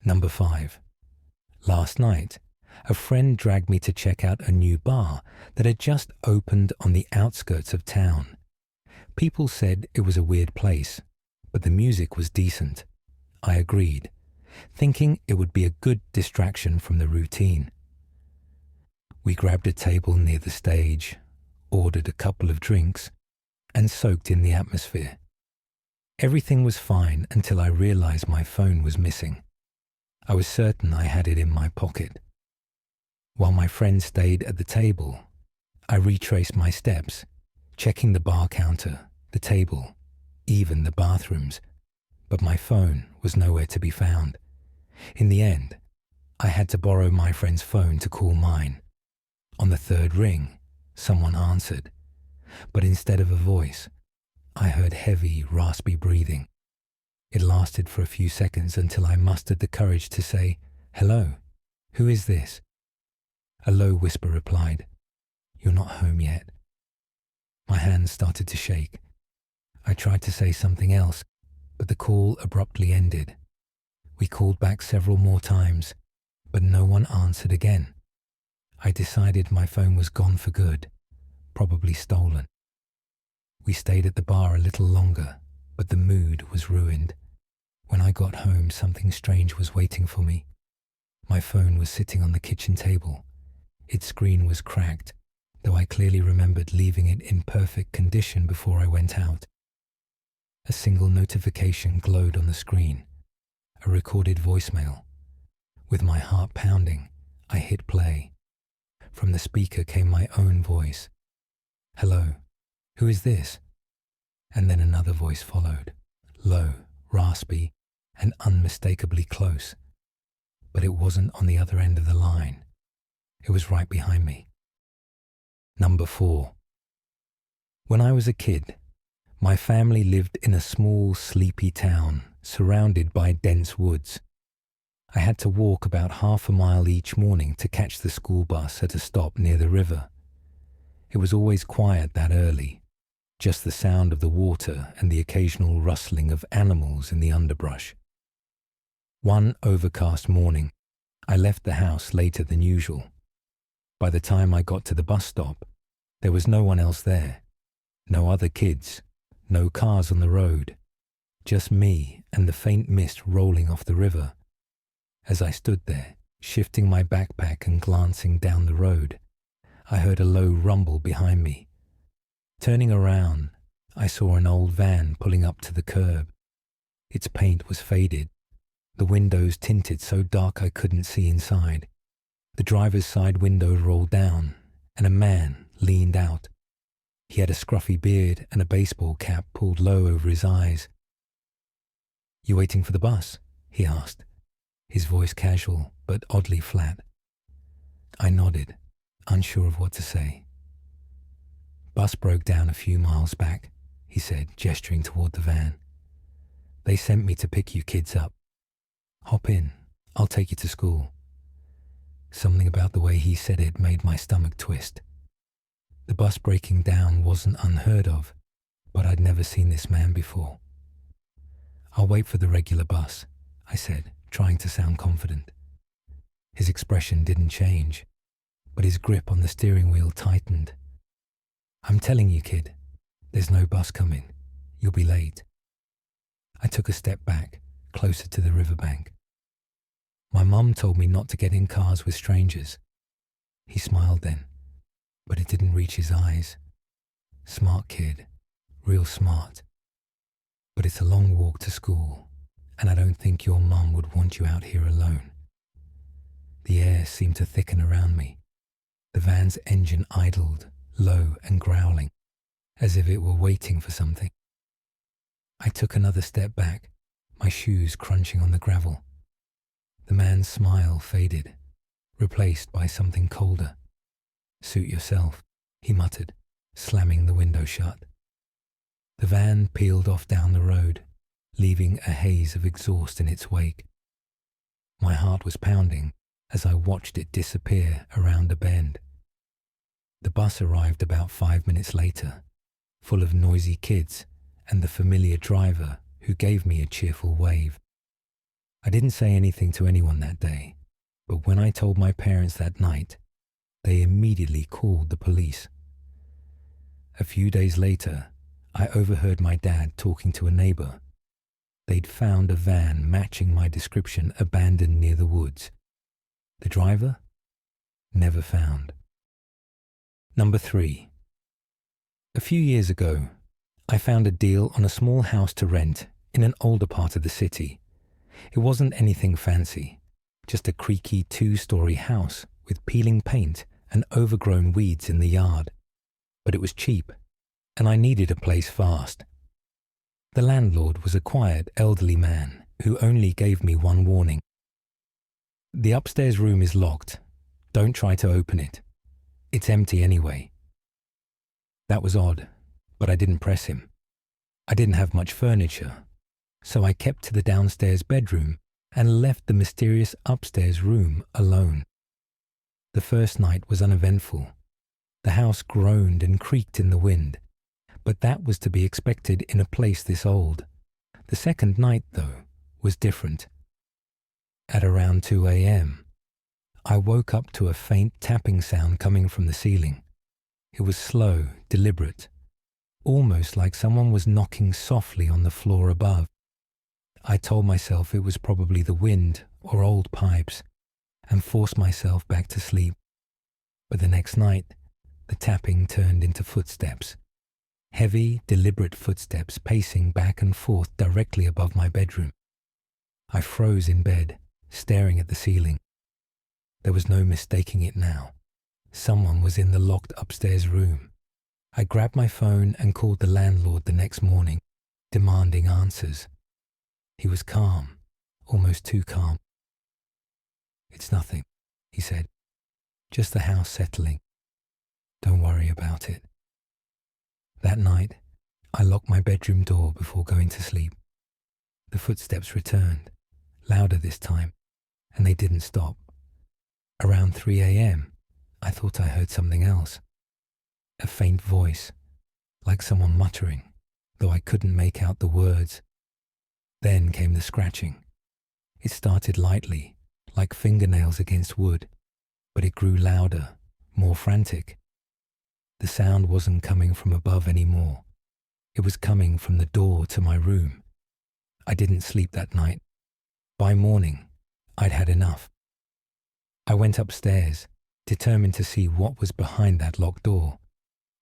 Number 5. Last night, a friend dragged me to check out a new bar that had just opened on the outskirts of town. People said it was a weird place, but the music was decent. I agreed, thinking it would be a good distraction from the routine. We grabbed a table near the stage, ordered a couple of drinks, and soaked in the atmosphere. Everything was fine until I realized my phone was missing. I was certain I had it in my pocket. While my friend stayed at the table, I retraced my steps, checking the bar counter, the table, even the bathrooms, but my phone was nowhere to be found. In the end, I had to borrow my friend's phone to call mine. On the third ring, someone answered, but instead of a voice, I heard heavy, raspy breathing. It lasted for a few seconds until I mustered the courage to say, "Hello, who is this?" A low whisper replied, "You're not home yet." My hands started to shake. I tried to say something else, but the call abruptly ended. We called back several more times, but no one answered again. I decided my phone was gone for good, probably stolen. We stayed at the bar a little longer, but the mood was ruined. When I got home, something strange was waiting for me. My phone was sitting on the kitchen table. Its screen was cracked, though I clearly remembered leaving it in perfect condition before I went out. A single notification glowed on the screen, a recorded voicemail. With my heart pounding, I hit play. From the speaker came my own voice. "Hello, who is this?" And then another voice followed, low, raspy, and unmistakably close. But it wasn't on the other end of the line. It was right behind me. Number 4. When I was a kid, my family lived in a small, sleepy town surrounded by dense woods. I had to walk about half a mile each morning to catch the school bus at a stop near the river. It was always quiet that early, just the sound of the water and the occasional rustling of animals in the underbrush. One overcast morning, I left the house later than usual. By the time I got to the bus stop, there was no one else there. No other kids, no cars on the road, just me and the faint mist rolling off the river. As I stood there, shifting my backpack and glancing down the road, I heard a low rumble behind me. Turning around, I saw an old van pulling up to the curb. Its paint was faded, the windows tinted so dark I couldn't see inside. The driver's side window rolled down, and a man leaned out. He had a scruffy beard and a baseball cap pulled low over his eyes. "You waiting for the bus?" he asked, his voice casual but oddly flat. I nodded, unsure of what to say. "Bus broke down a few miles back," he said, gesturing toward the van. "They sent me to pick you kids up. Hop in, I'll take you to school." Something about the way he said it made my stomach twist. The bus breaking down wasn't unheard of, but I'd never seen this man before. "I'll wait for the regular bus," I said, trying to sound confident. His expression didn't change, but his grip on the steering wheel tightened. "I'm telling you, kid, there's no bus coming. You'll be late." I took a step back, closer to the riverbank. "My mum told me not to get in cars with strangers." He smiled then, but it didn't reach his eyes. "Smart kid, real smart. But it's a long walk to school, and I don't think your mum would want you out here alone." The air seemed to thicken around me. The van's engine idled, low and growling, as if it were waiting for something. I took another step back, my shoes crunching on the gravel. The man's smile faded, replaced by something colder. "Suit yourself," he muttered, slamming the window shut. The van peeled off down the road, leaving a haze of exhaust in its wake. My heart was pounding as I watched it disappear around a bend. The bus arrived about 5 minutes later, full of noisy kids and the familiar driver who gave me a cheerful wave. I didn't say anything to anyone that day, but when I told my parents that night, they immediately called the police. A few days later, I overheard my dad talking to a neighbor. They'd found a van matching my description abandoned near the woods. The driver? Never found. Number 3. A few years ago, I found a deal on a small house to rent in an older part of the city. It wasn't anything fancy, just a creaky 2-story house with peeling paint and overgrown weeds in the yard. But it was cheap, and I needed a place fast. The landlord was a quiet, elderly man who only gave me one warning. "The upstairs room is locked. Don't try to open it. It's empty anyway." That was odd, but I didn't press him. I didn't have much furniture, so I kept to the downstairs bedroom and left the mysterious upstairs room alone. The first night was uneventful. The house groaned and creaked in the wind, but that was to be expected in a place this old. The second night, though, was different. At around 2 a.m., I woke up to a faint tapping sound coming from the ceiling. It was slow, deliberate, almost like someone was knocking softly on the floor above. I told myself it was probably the wind or old pipes, and forced myself back to sleep. But the next night, the tapping turned into footsteps. Heavy, deliberate footsteps pacing back and forth directly above my bedroom. I froze in bed, staring at the ceiling. There was no mistaking it now. Someone was in the locked upstairs room. I grabbed my phone and called the landlord the next morning, demanding answers. He was calm, almost too calm. "It's nothing," he said. "Just the house settling. Don't worry about it." That night, I locked my bedroom door before going to sleep. The footsteps returned, louder this time, and they didn't stop. Around 3 a.m., I thought I heard something else. A faint voice, like someone muttering, though I couldn't make out the words. Then came the scratching. It started lightly, like fingernails against wood, but it grew louder, more frantic. The sound wasn't coming from above anymore. It was coming from the door to my room. I didn't sleep that night. By morning, I'd had enough. I went upstairs, determined to see what was behind that locked door.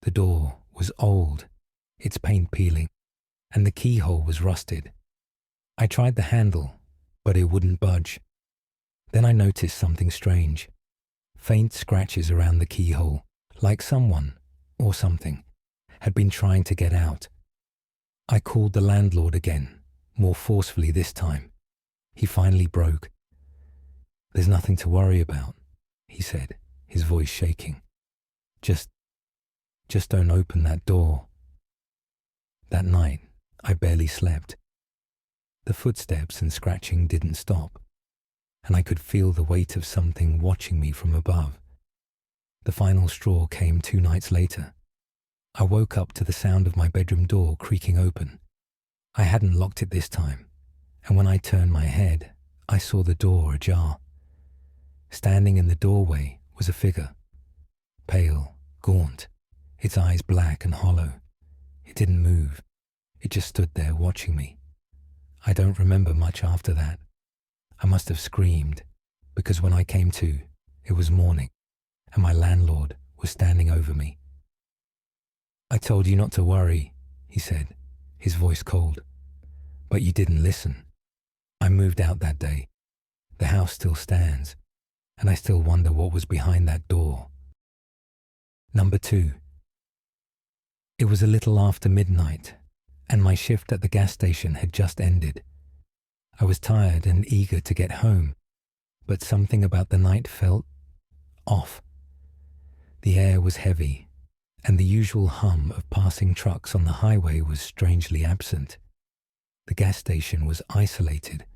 The door was old, its paint peeling, and the keyhole was rusted. I tried the handle, but it wouldn't budge. Then I noticed something strange. Faint scratches around the keyhole, like someone, or something, had been trying to get out. I called the landlord again, more forcefully this time. He finally broke. "There's nothing to worry about," he said, his voice shaking. Just don't open that door." That night, I barely slept. The footsteps and scratching didn't stop, and I could feel the weight of something watching me from above. The final straw came 2 nights later. I woke up to the sound of my bedroom door creaking open. I hadn't locked it this time, and when I turned my head, I saw the door ajar. Standing in the doorway was a figure, pale, gaunt, its eyes black and hollow. It didn't move. It just stood there watching me. I don't remember much after that. I must have screamed, because when I came to, it was morning, and my landlord was standing over me. "I told you not to worry," he said, his voice cold. "But you didn't listen. I moved out that day. The house still stands, and I still wonder what was behind that door." Number 2. It was a little after midnight, and my shift at the gas station had just ended. I was tired and eager to get home, but something about the night felt off. The air was heavy, and the usual hum of passing trucks on the highway was strangely absent. The gas station was isolated,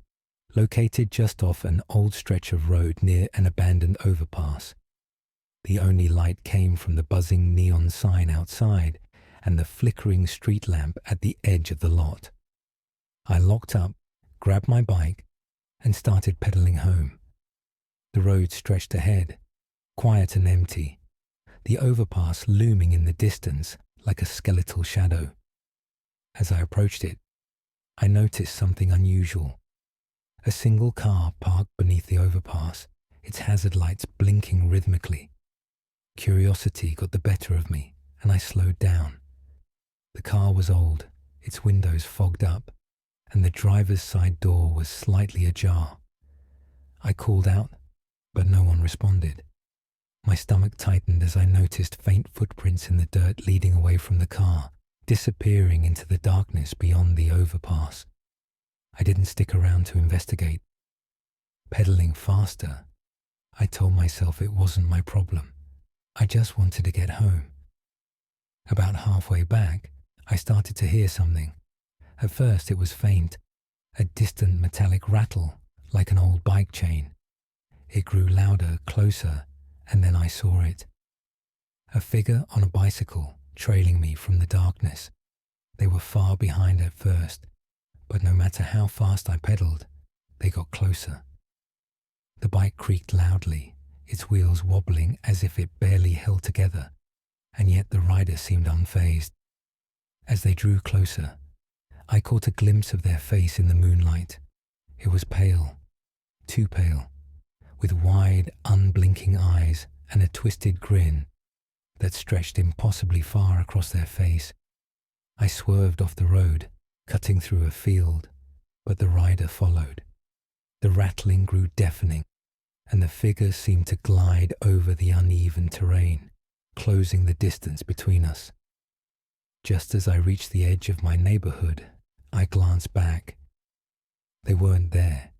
located just off an old stretch of road near an abandoned overpass. The only light came from the buzzing neon sign outside and the flickering street lamp at the edge of the lot. I locked up, grabbed my bike, and started pedaling home. The road stretched ahead, quiet and empty, the overpass looming in the distance like a skeletal shadow. As I approached it, I noticed something unusual. A single car parked beneath the overpass, its hazard lights blinking rhythmically. Curiosity got the better of me, and I slowed down. The car was old, its windows fogged up, and the driver's side door was slightly ajar. I called out, but no one responded. My stomach tightened as I noticed faint footprints in the dirt leading away from the car, disappearing into the darkness beyond the overpass. I didn't stick around to investigate. Pedaling faster, I told myself it wasn't my problem. I just wanted to get home. About halfway back, I started to hear something. At first it was faint, a distant metallic rattle like an old bike chain. It grew louder, closer, and then I saw it. A figure on a bicycle trailing me from the darkness. They were far behind at first, but no matter how fast I pedaled, they got closer. The bike creaked loudly, its wheels wobbling as if it barely held together, and yet the rider seemed unfazed. As they drew closer, I caught a glimpse of their face in the moonlight. It was pale, too pale, with wide, unblinking eyes and a twisted grin that stretched impossibly far across their face. I swerved off the road, cutting through a field, but the rider followed. The rattling grew deafening, and the figure seemed to glide over the uneven terrain, closing the distance between us. Just as I reached the edge of my neighborhood, I glanced back. They weren't there.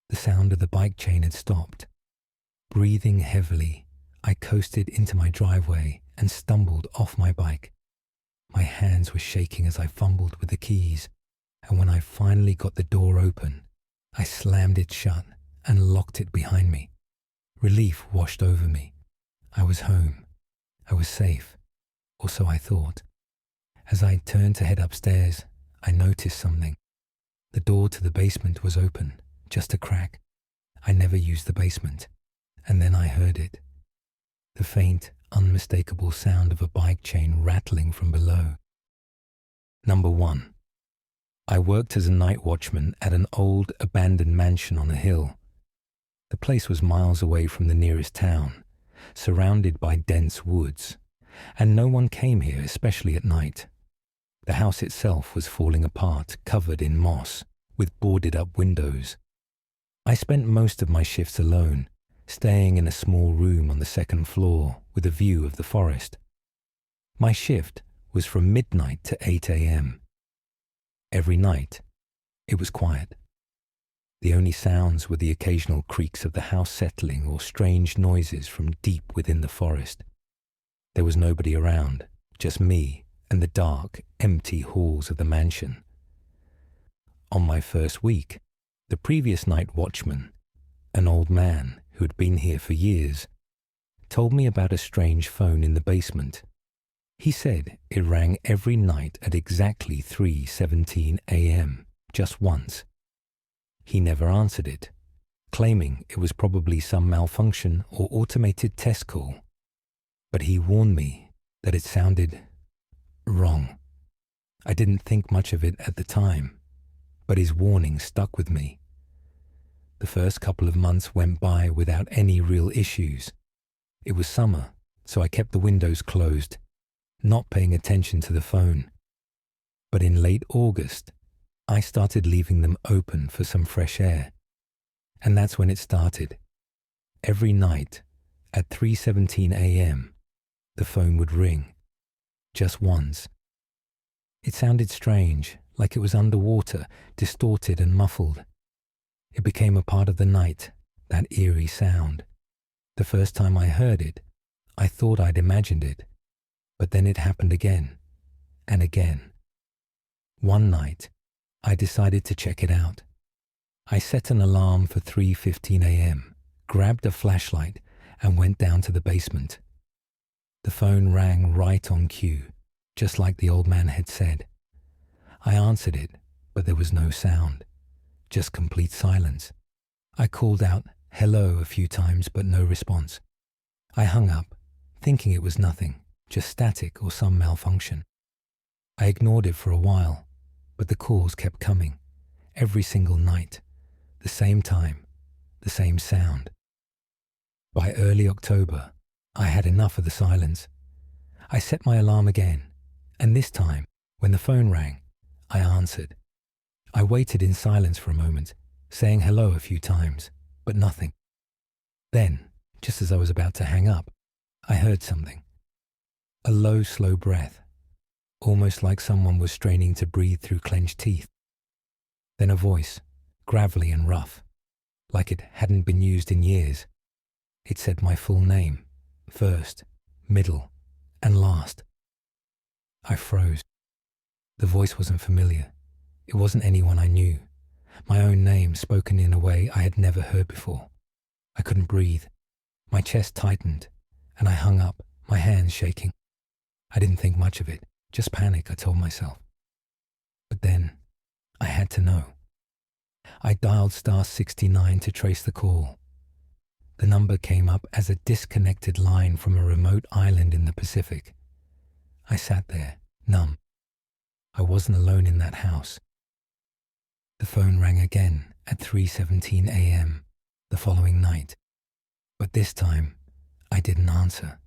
The sound of the bike chain had stopped. Breathing heavily, I coasted into my driveway and stumbled off my bike. My hands were shaking as I fumbled with the keys, and when I finally got the door open, I slammed it shut and locked it behind me. Relief washed over me. I was home. I was safe, or so I thought. As I turned to head upstairs, I noticed something. The door to the basement was open, just a crack. I never used the basement, and then I heard it. The faint, unmistakable sound of a bike chain rattling from below. Number 1. I worked as a night watchman at an old, abandoned mansion on a hill. The place was miles away from the nearest town, surrounded by dense woods, and no one came here, especially at night. The house itself was falling apart, covered in moss, with boarded-up windows. I spent most of my shifts alone, staying in a small room on the second floor with a view of the forest. My shift was from midnight to 8 a.m. Every night, it was quiet. The only sounds were the occasional creaks of the house settling or strange noises from deep within the forest. There was nobody around, just me and the dark, empty halls of the mansion. On my first week, the previous night watchman, an old man who had been here for years, told me about a strange phone in the basement. He said it rang every night at exactly 3:17 a.m., just once. He never answered it, claiming it was probably some malfunction or automated test call. But he warned me that it sounded wrong. I didn't think much of it at the time, but his warning stuck with me. The first couple of months went by without any real issues. It was summer, so I kept the windows closed, not paying attention to the phone. But in late August, I started leaving them open for some fresh air. And that's when it started. Every night, at 3:17 a.m., the phone would ring. Just once. It sounded strange, like it was underwater, distorted and muffled. It became a part of the night, that eerie sound. The first time I heard it, I thought I'd imagined it, but then it happened again, and again. One night, I decided to check it out. I set an alarm for 3:15 a.m., grabbed a flashlight, and went down to the basement. The phone rang right on cue, just like the old man had said. I answered it, but there was no sound. just complete silence. I called out hello a few times, but no response. I hung up, thinking it was nothing, just static or some malfunction. I ignored it for a while, but the calls kept coming, every single night, the same time, the same sound. By early October, I had enough of the silence. I set my alarm again, and this time, when the phone rang, I answered. I waited in silence for a moment, saying hello a few times, but nothing. Then, just as I was about to hang up, I heard something. A low, slow breath, almost like someone was straining to breathe through clenched teeth. Then a voice, gravelly and rough, like it hadn't been used in years. It said my full name, first, middle, and last. I froze. The voice wasn't familiar. It wasn't anyone I knew. My own name spoken in a way I had never heard before. I couldn't breathe. My chest tightened, and I hung up, my hands shaking. I didn't think much of it, just panic, I told myself. But then, I had to know. I dialed *69 to trace the call. The number came up as a disconnected line from a remote island in the Pacific. I sat there, numb. I wasn't alone in that house. The phone rang again at 3:17 a.m. the following night, but this time I didn't answer.